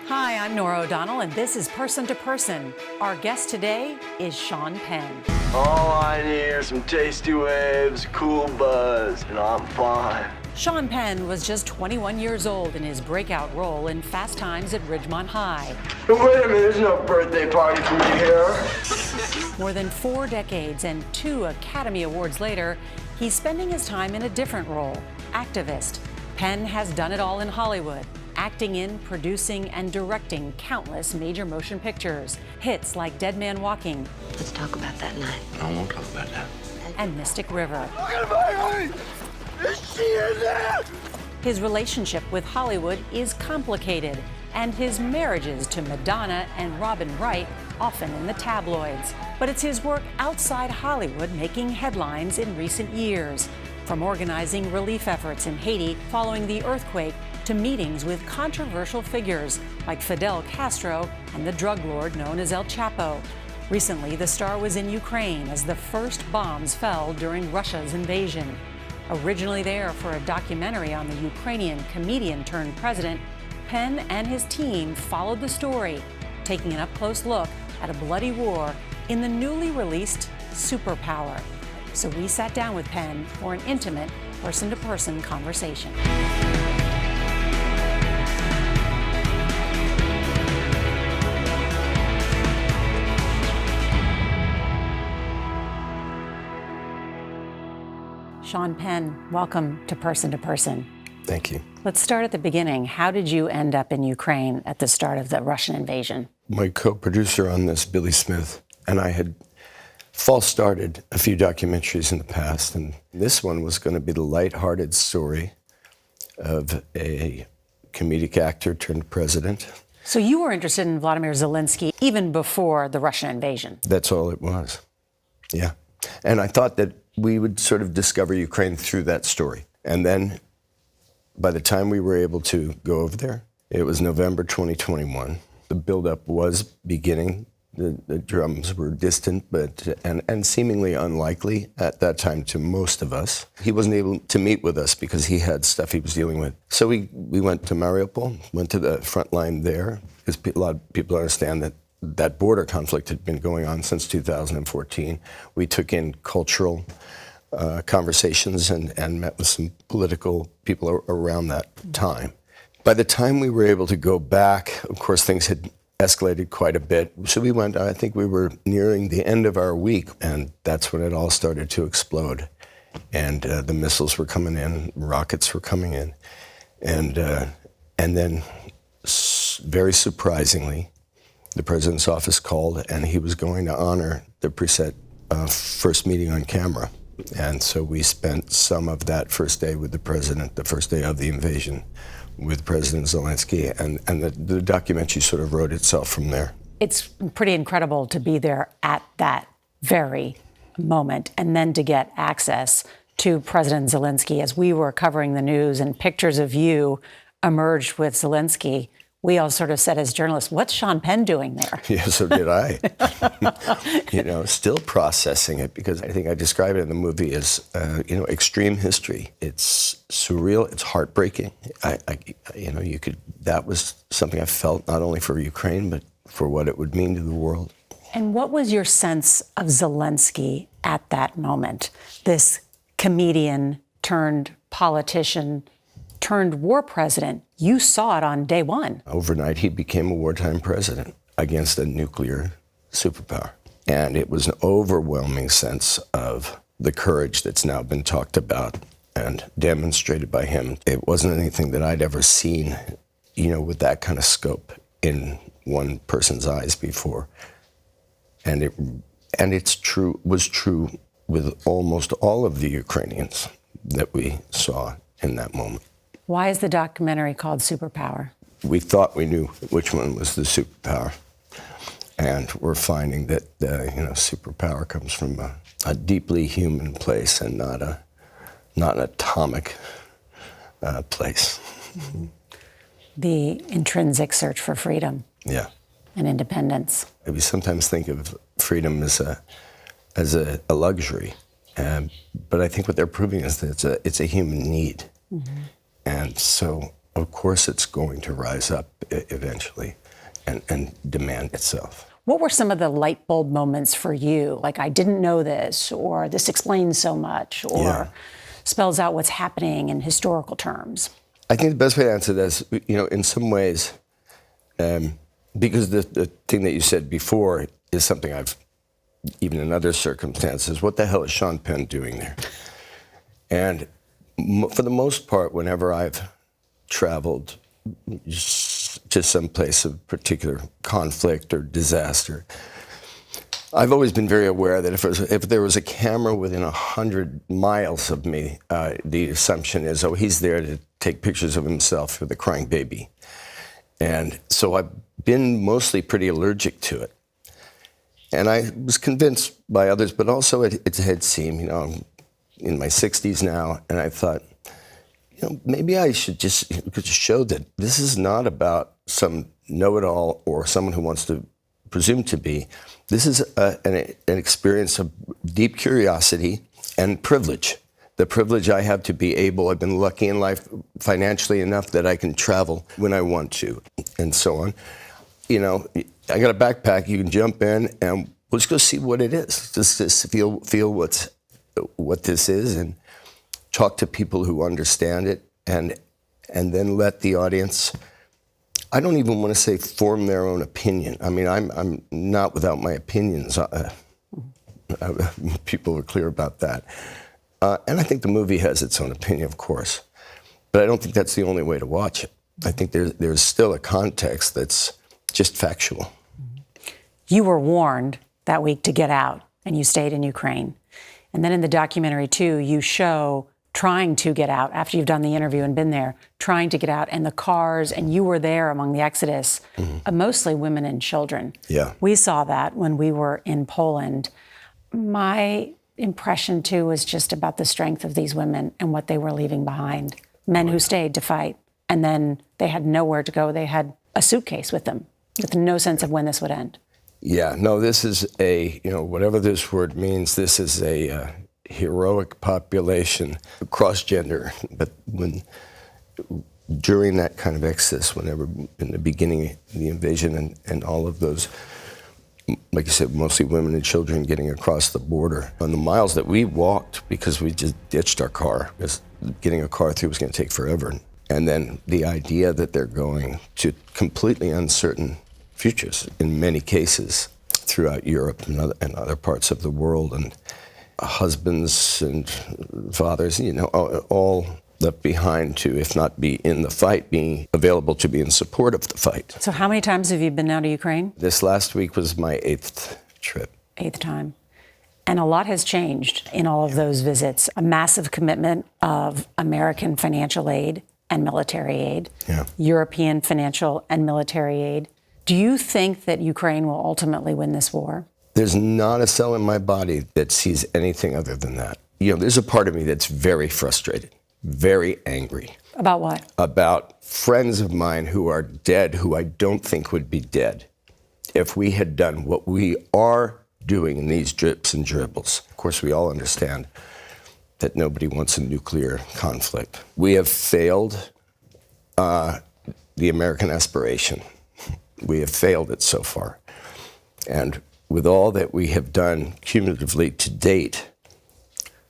Hi, I'm Norah O'Donnell, and this is Person to Person. Our guest today is Sean Penn. All I need are some tasty waves, cool buzz, and I'm fine. Sean Penn was just 21 years old in his breakout role in Fast Times at Ridgemont High. Wait a minute, there's no birthday party for me here. More than 4 decades and 2 Academy Awards later, he's spending his time in a different role, activist. Penn has done it all in Hollywood, acting in, producing, and directing countless major motion pictures. Hits like Dead Man Walking. Let's talk about that night. I won't talk about that. And Mystic River. Look at my eye! Is she in there? His relationship with Hollywood is complicated, and his marriages to Madonna and Robin Wright often in the tabloids. But it's his work outside Hollywood making headlines in recent years, from organizing relief efforts in Haiti following the earthquake to meetings with controversial figures like Fidel Castro and the drug lord known as El Chapo. Recently, the star was in Ukraine as the first bombs fell during Russia's invasion. Originally there for a documentary on the Ukrainian comedian turned president, Penn and his team followed the story, taking an up-close look at a bloody war in the newly released Superpower. So we sat down with Penn for an intimate person-to-person conversation. Sean Penn, welcome to Person to Person. Thank you. Let's start at the beginning. How did you end up in Ukraine at the start of the Russian invasion? My co-producer on this, Billy Smith, and I had false started a few documentaries in the past, and this one was going to be the lighthearted story of a comedic actor turned president. So you were interested in Vladimir Zelensky even before the Russian invasion? That's all it was. Yeah. And I thought that we would sort of discover Ukraine through that story. And then by the time we were able to go over there, it was November 2021. The buildup was beginning. The drums were distant, and seemingly unlikely at that time to most of us. He wasn't able to meet with us because he had stuff he was dealing with. So we went to Mariupol, went to the front line there, because a lot of people understand that that border conflict had been going on since 2014. We took in cultural conversations and met with some political people around that time. By the time we were able to go back, of course, things had escalated quite a bit. So we went, I think we were nearing the end of our week, and that's when it all started to explode. And the missiles were coming in, rockets were coming in. And then, very surprisingly, the president's office called, and he was going to honor the preset first meeting on camera. And so we spent some of that first day with the president, the first day of the invasion, with President Zelensky, and the documentary sort of wrote itself from there. It's pretty incredible to be there at that very moment and then to get access to President Zelensky. As we were covering the news and pictures of you emerged with Zelensky, we all sort of said as journalists, what's Sean Penn doing there? Yeah, so did I. Still processing it, because I think I describe it in the movie as, extreme history. It's surreal, it's heartbreaking. That was something I felt not only for Ukraine, but for what it would mean to the world. And what was your sense of Zelensky at that moment? This comedian turned politician turned war president. You saw it on day one. Overnight, he became a wartime president against a nuclear superpower. And it was an overwhelming sense of the courage that's now been talked about and demonstrated by him. It wasn't anything that I'd ever seen, with that kind of scope in one person's eyes before. And was true with almost all of the Ukrainians that we saw in that moment. Why is the documentary called Superpower? We thought we knew which one was the superpower. And we're finding that, superpower comes from a deeply human place and not an atomic place. Mm-hmm. The intrinsic search for freedom. Yeah. And independence. We sometimes think of freedom as a luxury. But I think what they're proving is that it's a human need. Mm-hmm. And so of course it's going to rise up eventually and demand itself. What were some of the light bulb moments for you? Like, I didn't know this, or this explains so much, or spells out what's happening in historical terms. I think the best way to answer this, in some ways, because the thing that you said before is something I've, even in other circumstances, what the hell is Sean Penn doing there? And for the most part, whenever I've traveled to some place of particular conflict or disaster, I've always been very aware that if there was a camera within 100 miles of me, the assumption is, oh, he's there to take pictures of himself with a crying baby. And so I've been mostly pretty allergic to it. And I was convinced by others, but also it had seemed, I'm in my 60s now, and I thought, maybe I should just show that this is not about some know-it-all or someone who wants to presume to be. This is an experience of deep curiosity and privilege. The privilege I have to be able, I've been lucky in life financially enough that I can travel when I want to, and so on. I got a backpack, you can jump in and let's go see what it is. Just feel what this is and talk to people who understand it and then let the audience, I don't even want to say form their own opinion. I mean, I'm not without my opinions. People are clear about that. And I think the movie has its own opinion, of course. But I don't think that's the only way to watch it. I think there's still a context that's just factual. You were warned that week to get out, and you stayed in Ukraine. And then in the documentary, too, you show trying to get out after you've done the interview and been there, trying to get out, and the cars, and you were there among the exodus, mostly women and children. Yeah. We saw that when we were in Poland. My impression, too, was just about the strength of these women and what they were leaving behind. Men who stayed to fight, and then they had nowhere to go. They had a suitcase with them, with no sense of when this would end. Yeah, no, this is whatever this word means, this is a heroic population, cross-gender. But during that kind of exodus, whenever in the beginning, the invasion and all of those, like you said, mostly women and children getting across the border. On the miles that we walked, because we just ditched our car, because getting a car through was going to take forever. And then the idea that they're going to completely uncertain futures in many cases throughout Europe and other parts of the world, and husbands and fathers, all left behind to, if not be in the fight, being available to be in support of the fight. So how many times have you been now to Ukraine? This last week was my 8th trip. 8th time. And a lot has changed in all of those visits. A massive commitment of American financial aid and military aid, European financial and military aid. Do you think that Ukraine will ultimately win this war? There's not a cell in my body that sees anything other than that. There's a part of me that's very frustrated, very angry. About what? About friends of mine who are dead, who I don't think would be dead if we had done what we are doing in these drips and dribbles. Of course, we all understand that nobody wants a nuclear conflict. We have failed the American aspiration. We have failed it so far. And with all that we have done cumulatively to date,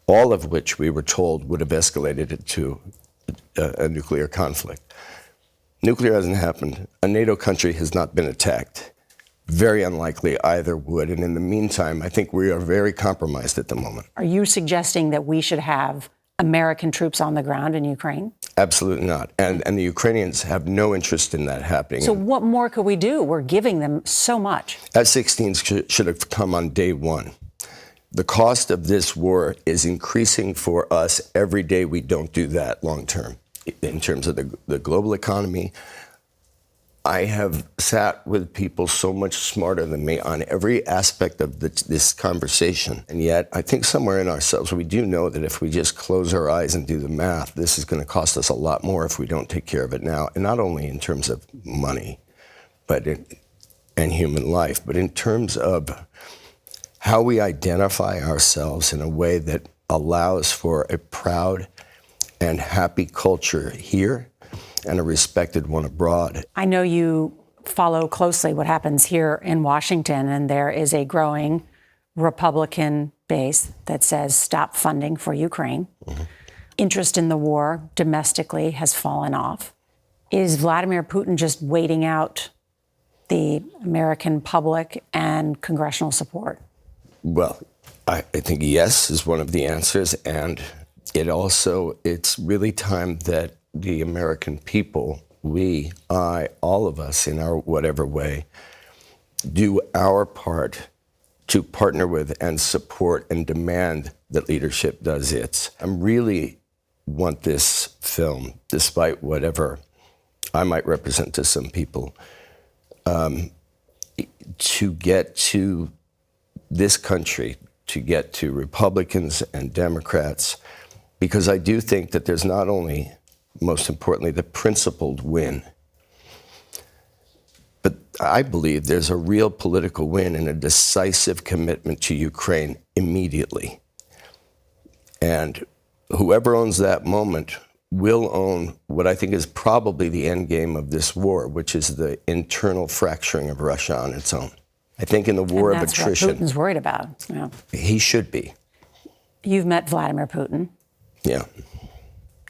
all of which we were told would have escalated it to a nuclear conflict. Nuclear hasn't happened. A NATO country has not been attacked. Very unlikely either would. And in the meantime, I think we are very compromised at the moment. Are you suggesting that we should have American troops on the ground in Ukraine? Absolutely not. And the Ukrainians have no interest in that happening. So what more could we do? We're giving them so much. F-16s should have come on day one. The cost of this war is increasing for us every day we don't do that long term. In terms of the global economy, I have sat with people so much smarter than me on every aspect of this conversation. And yet, I think somewhere in ourselves, we do know that if we just close our eyes and do the math, this is going to cost us a lot more if we don't take care of it now. And not only in terms of money and human life, but in terms of how we identify ourselves in a way that allows for a proud and happy culture here, and a respected one abroad. I know you follow closely what happens here in Washington, and there is a growing Republican base that says stop funding for Ukraine. Interest in the war domestically has fallen off. Is Vladimir Putin just waiting out the American public and congressional support? Well, I think yes is one of the answers, and it's really time that the American people, we, all of us in our whatever way, do our part to partner with and support and demand that leadership does its. I really want this film, despite whatever I might represent to some people, to get to this country, to get to Republicans and Democrats, because I do think that there's not only, most importantly, the principled win, but I believe there's a real political win and a decisive commitment to Ukraine immediately. And whoever owns that moment will own what I think is probably the end game of this war, which is the internal fracturing of Russia on its own. I think in the war of attrition. That's what Putin's worried about. Yeah. He should be. You've met Vladimir Putin. Yeah.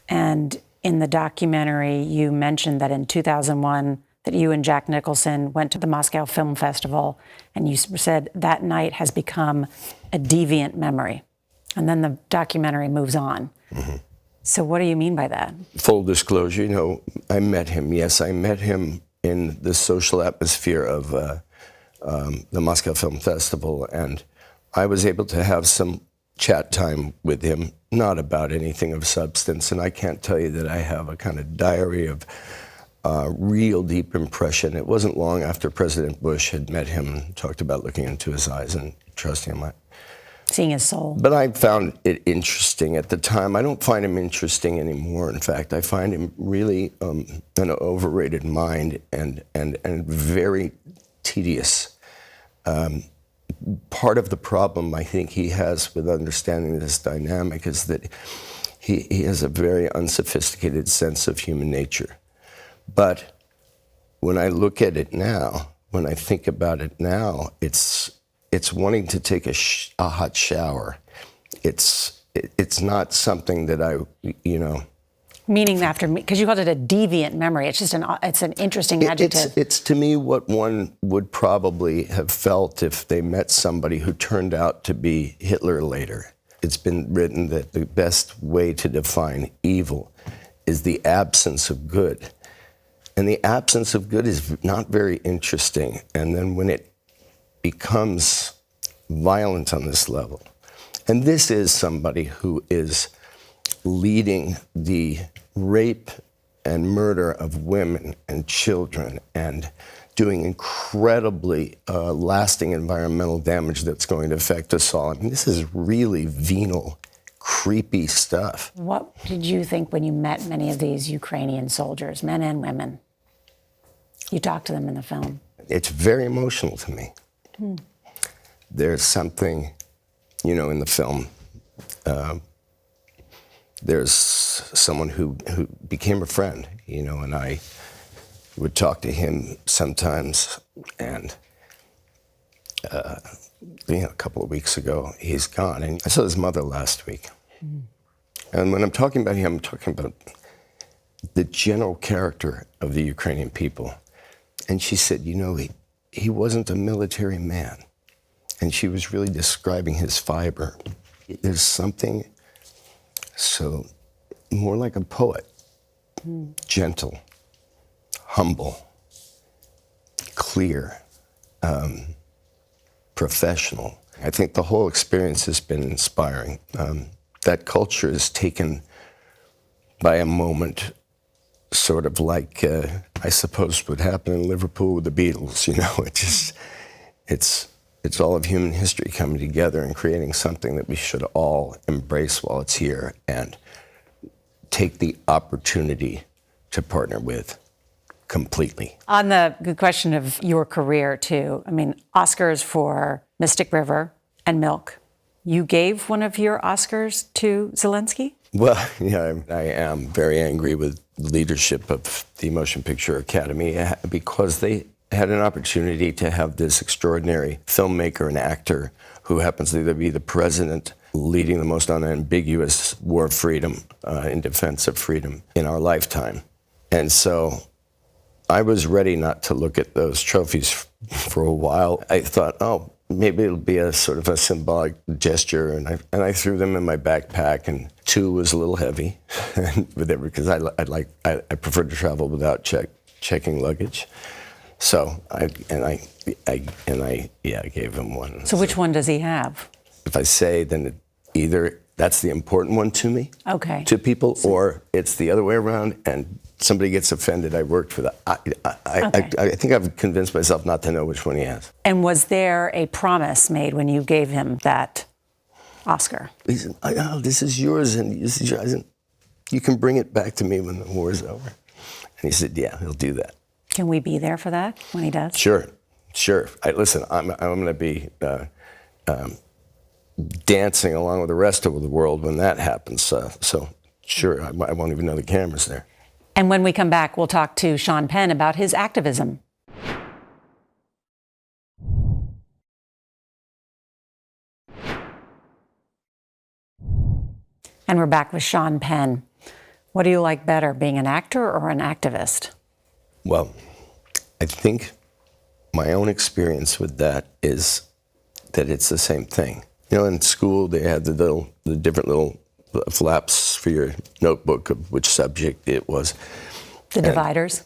And in the documentary, you mentioned that in 2001, that you and Jack Nicholson went to the Moscow Film Festival, and you said that night has become a deviant memory. And then the documentary moves on. Mm-hmm. So what do you mean by that? Full disclosure, I met him. Yes, I met him in the social atmosphere of the Moscow Film Festival, and I was able to have some chat time with him, not about anything of substance, and I can't tell you that I have a kind of diary of real deep impression. It wasn't long after President Bush had met him and talked about looking into his eyes and trusting him. Seeing his soul. But I found it interesting at the time. I don't find him interesting anymore. In fact, I find him really an overrated mind and very tedious. Part of the problem I think he has with understanding this dynamic is that he has a very unsophisticated sense of human nature. But when I look at it now, when I think about it now, it's wanting to take a hot shower. It's not something that I. Meaning after, because you called it a deviant memory. It's just an interesting adjective. It's to me what one would probably have felt if they met somebody who turned out to be Hitler later. It's been written that the best way to define evil is the absence of good. And the absence of good is not very interesting. And then when it becomes violent on this level, and this is somebody who is leading the rape and murder of women and children and doing incredibly lasting environmental damage that's going to affect us all. I mean, this is really venal, creepy stuff. What did you think when you met many of these Ukrainian soldiers, men and women? You talked to them in the film. It's very emotional to me. There's something, in the film, there's someone who became a friend, and I would talk to him sometimes, and a couple of weeks ago, he's gone. And I saw his mother last week. And when I'm talking about him, I'm talking about the general character of the Ukrainian people. And she said, he wasn't a military man. And she was really describing his fiber. There's something so more like a poet, gentle, humble, clear, professional. I think the whole experience has been inspiring. That culture is taken by a moment, sort of like, I suppose, what happened in Liverpool with the Beatles. It's all of human history coming together and creating something that we should all embrace while it's here and take the opportunity to partner with completely. On the question of your career, too, Oscars for Mystic River and Milk. You gave one of your Oscars to Zelensky? Well, yeah, I am very angry with the leadership of the Motion Picture Academy because they had an opportunity to have this extraordinary filmmaker and actor who happens to be the president leading the most unambiguous war of freedom in defense of freedom in our lifetime. And so I was ready not to look at those trophies for a while. I thought, oh, maybe it'll be a sort of a symbolic gesture, and I threw them in my backpack, and 2 was a little heavy, because I prefer to travel without checking luggage. So I gave him one. So which one does he have? If I say, then either that's the important one to me, okay, to people, or it's the other way around, and somebody gets offended. I worked for that. I think I've convinced myself not to know which one he has. And was there a promise made when you gave him that Oscar? He said, oh, this is yours, and this is yours, and you can bring it back to me when the war is over. And he said, yeah, he'll do that. Can we be there for that when he does? Sure. Listen, I'm going to be dancing along with the rest of the world when that happens. So sure, I won't even know the camera's there. And when we come back, we'll talk to Sean Penn about his activism. And we're back with Sean Penn. What do you like better, being an actor or an activist? Well, I think my own experience with that is that it's the same thing. You know, in school they had the different little flaps for your notebook of which subject it was. The dividers?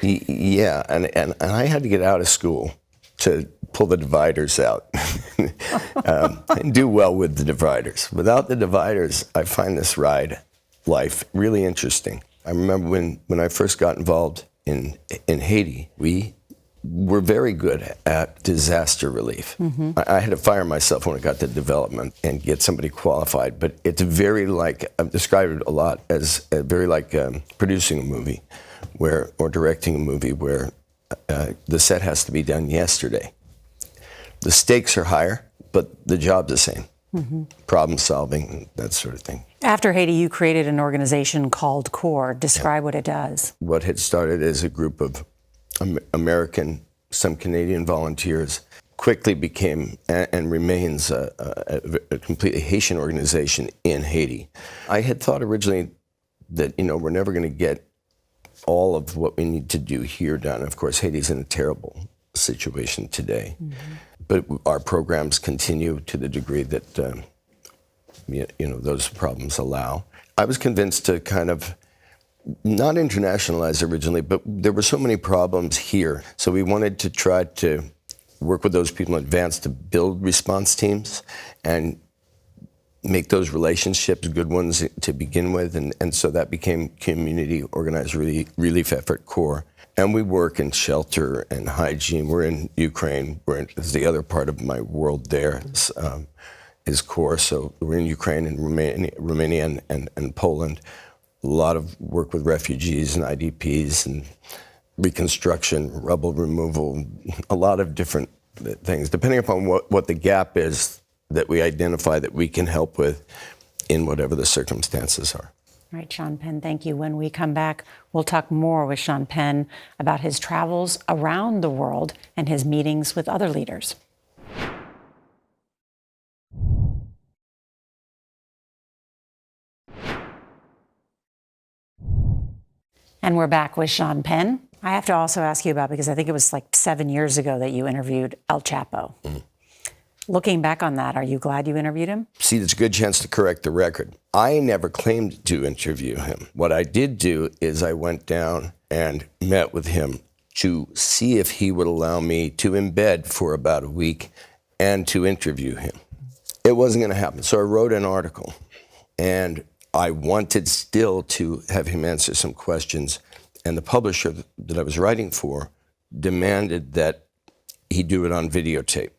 Yeah, and I had to get out of school to pull the dividers out and do well with the dividers. Without the dividers, I find this ride life really interesting. I remember when I first got involved in Haiti, we were very good at disaster relief. Mm-hmm. I had to fire myself when it got to development and get somebody qualified, but it's very like, I've described it a lot as very like producing a movie or directing a movie where the set has to be done yesterday. The stakes are higher, but the job's the same. Mm-hmm. Problem solving, that sort of thing. After Haiti, you created an organization called CORE. Describe what it does. What had started as a group of American, some Canadian volunteers quickly became and remains a completely Haitian organization in Haiti. I had thought originally that, we're never going to get all of what we need to do here done. Of course, Haiti's in a terrible situation today. Mm-hmm. But our programs continue to the degree that those problems allow. I was convinced to kind of not internationalize originally, but there were so many problems here. So we wanted to try to work with those people in advance to build response teams and make those relationships good ones to begin with. And so that became community organized relief effort CORE. And we work in shelter and hygiene. We're in Ukraine. It's the other part of my world there is CORE. So we're in Ukraine and Romania and Poland. A lot of work with refugees and IDPs and reconstruction, rubble removal, a lot of different things, depending upon what the gap is that we identify that we can help with in whatever the circumstances are. All right, Sean Penn, thank you. When we come back, we'll talk more with Sean Penn about his travels around the world and his meetings with other leaders. And we're back with Sean Penn. I have to also ask you about, because I think it was like 7 years ago that you interviewed El Chapo. Mm-hmm. Looking back on that, are you glad you interviewed him? See, there's a good chance to correct the record. I never claimed to interview him. What I did do is I went down and met with him to see if he would allow me to embed for about a week and to interview him. It wasn't going to happen. So I wrote an article, and I wanted still to have him answer some questions. And the publisher that I was writing for demanded that he do it on videotape.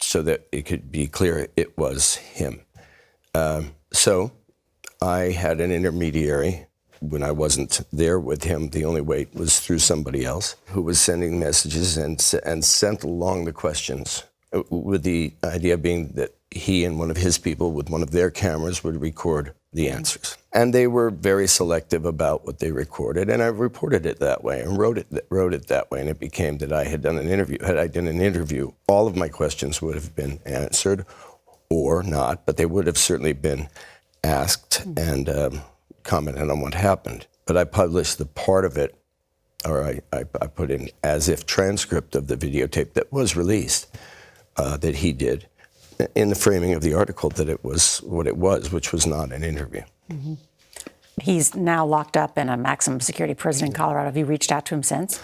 So that it could be clear it was him. So I had an intermediary when I wasn't there with him. The only way was through somebody else who was sending messages and sent along the questions with the idea being that he and one of his people with one of their cameras would record the answers. And they were very selective about what they recorded, and I reported it that way and wrote it that way, and it became that I had done an interview. Had I done an interview, all of my questions would have been answered, or not, but they would have certainly been asked and commented on what happened. But I published the part of it, or I put in as if transcript of the videotape that was released that he did, in the framing of the article that it was what it was, which was not an interview. Mm-hmm. He's now locked up in a maximum security prison in Colorado. Have you reached out to him since?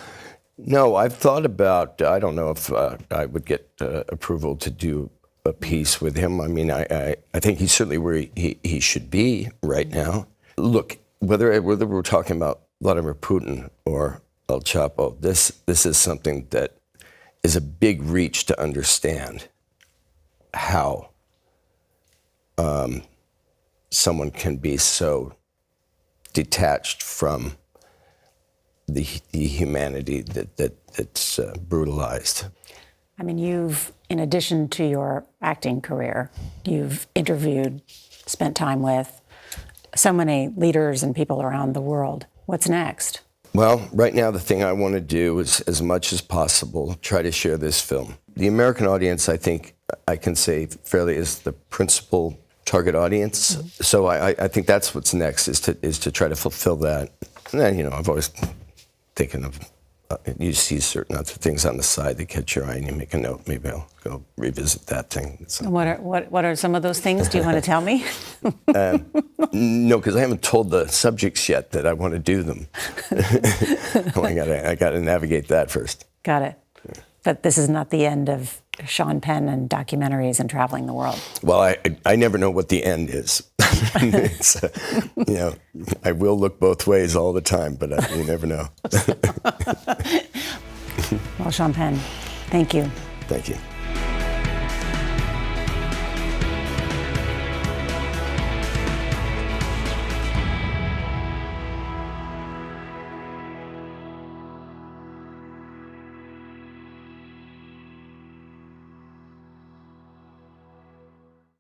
No, I've thought about, I don't know if I would get approval to do a piece with him. I mean, I think he's certainly where he should be right now. Look, whether we're talking about Vladimir Putin or El Chapo, this is something that is a big reach to understand how someone can be so detached from the humanity that's brutalized. I mean, in addition to your acting career, you've interviewed, spent time with so many leaders and people around the world. What's next? Well, right now the thing I want to do is, as much as possible, try to share this film. The American audience, I think I can say fairly, is the principal target audience. Mm-hmm. So I think that's what's next, is to try to fulfill that. And then, I've always thinking of, you see certain other things on the side that catch your eye and you make a note. Maybe I'll go revisit that thing. What are some of those things? Do you want to tell me? No, because I haven't told the subjects yet that I want to do them. I got to navigate that first. Got it. Yeah. But this is not the end of Sean Penn and documentaries and traveling the world. Well, I never know what the end is. I will look both ways all the time, but you never know. Well, Sean Penn, thank you. Thank you.